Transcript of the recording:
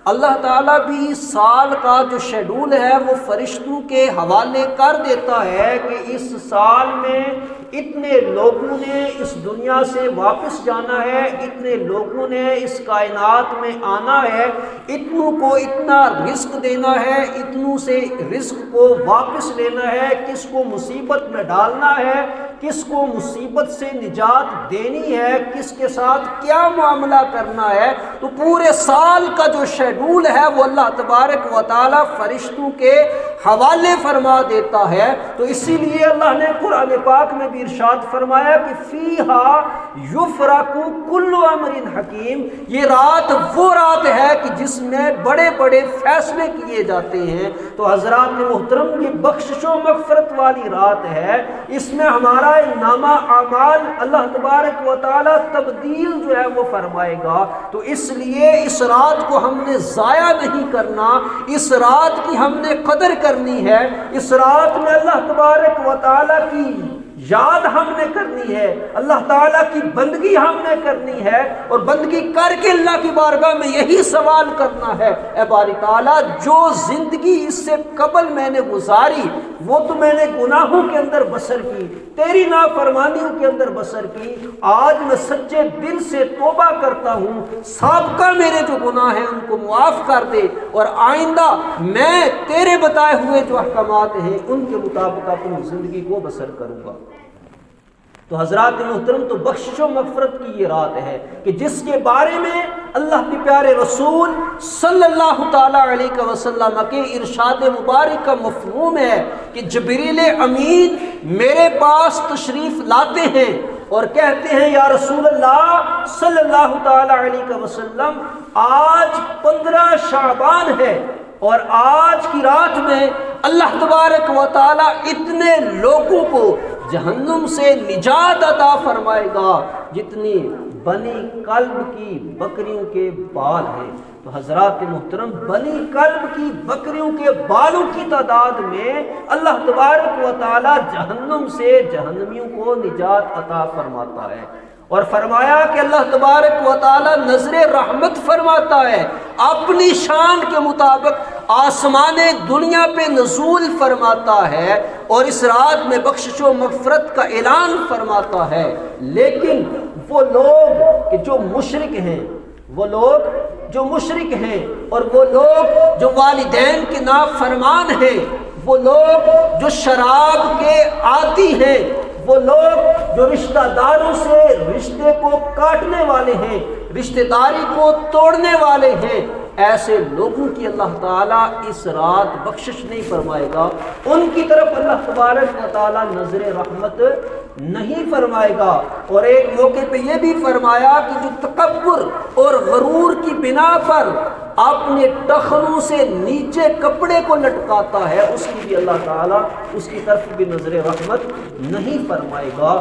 اللہ تعالیٰ بھی سال کا جو شیڈول ہے وہ فرشتوں کے حوالے کر دیتا ہے کہ اس سال میں اتنے لوگوں نے اس دنیا سے واپس جانا ہے، اتنے لوگوں نے اس کائنات میں آنا ہے، اتنوں کو اتنا رزق دینا ہے، اتنوں سے رزق کو واپس لینا ہے، کس کو مصیبت میں ڈالنا ہے، کس کو مصیبت سے نجات دینی ہے، کس کے ساتھ کیا معاملہ کرنا ہے۔ تو پورے سال کا جو شیڈول ہے وہ اللہ تبارک و تعالی فرشتوں کے حوالے فرما دیتا ہے۔ تو اسی لیے اللہ نے قرآن پاک میں بھی ارشاد فرمایا کہ فیہا یفرق کل امر حکیم، یہ رات وہ رات ہے کہ جس میں بڑے بڑے فیصلے کیے جاتے ہیں۔ تو حضرات محترم، یہ بخشش و مغفرت والی رات ہے، اس میں ہمارا نامہ اعمال اللہ تبارک و تعالی تبدیل جو ہے وہ فرمائے گا۔ تو اس لیے اس رات کو ہم نے ضائع نہیں کرنا، اس رات کی ہم نے قدر کرنی ہے، اس رات میں اللہ تبارک و تعالی کی یاد ہم نے کرنی ہے، اللہ تعالیٰ کی بندگی ہم نے کرنی ہے، اور بندگی کر کے اللہ کی بارگاہ میں یہی سوال کرنا ہے، اے باری تعالیٰ جو زندگی اس سے قبل میں نے گزاری وہ تو میں نے گناہوں کے اندر بسر کی، تیری نافرمانیوں کے اندر بسر کی، آج میں سچے دل سے توبہ کرتا ہوں، سابقہ میرے جو گناہ ہیں ان کو معاف کر دے، اور آئندہ میں تیرے بتائے ہوئے جو احکامات ہیں ان کے مطابق اپنی زندگی کو بسر کروں گا۔ تو حضرات محترم، تو بخشش و مغفرت کی یہ رات ہے کہ جس کے بارے میں اللہ کے پیارے رسول صلی اللہ تعالیٰ علیہ وسلم کے ارشاد مبارک کا مفہوم ہے کہ جبریل امین میرے پاس تشریف لاتے ہیں اور کہتے ہیں یا رسول اللہ صلی اللہ تعالیٰ علیہ وسلم، آج 15 شعبان ہے اور آج کی رات میں اللہ تبارک و تعالیٰ اتنے لوگوں کو جہنم سے نجات عطا فرمائے گا جتنی بنی کلب کی بکریوں کے بال ہیں۔ تو حضرات محترم، بنی کلب کی بکریوں کے بالوں کی تعداد میں اللہ تبارک و تعالی جہنم سے جہنمیوں کو نجات عطا فرماتا ہے، اور فرمایا کہ اللہ تبارک و تعالی نظر رحمت فرماتا ہے، اپنی شان کے مطابق آسمان دنیا پہ نزول فرماتا ہے اور اس رات میں بخشش و مغفرت کا اعلان فرماتا ہے۔ لیکن وہ لوگ کہ جو مشرک ہیں، وہ لوگ جو مشرک ہیں، اور وہ لوگ جو والدین کے نافرمان ہیں، وہ لوگ جو شراب کے عادی ہیں، وہ لوگ جو رشتہ داروں سے رشتے کو کاٹنے والے ہیں، رشتہ داری کو توڑنے والے ہیں، ایسے لوگوں کی اللہ تعالیٰ اس رات بخشش نہیں فرمائے گا، ان کی طرف اللہ تبارک و تعالیٰ نظر رحمت نہیں فرمائے گا۔ اور ایک موقع پہ یہ بھی فرمایا کہ جو تکبر اور غرور کی بنا پر اپنے ٹخنوں سے نیچے کپڑے کو لٹکاتا ہے، اس کی بھی اللہ تعالیٰ اس کی طرف بھی نظر رحمت نہیں فرمائے گا۔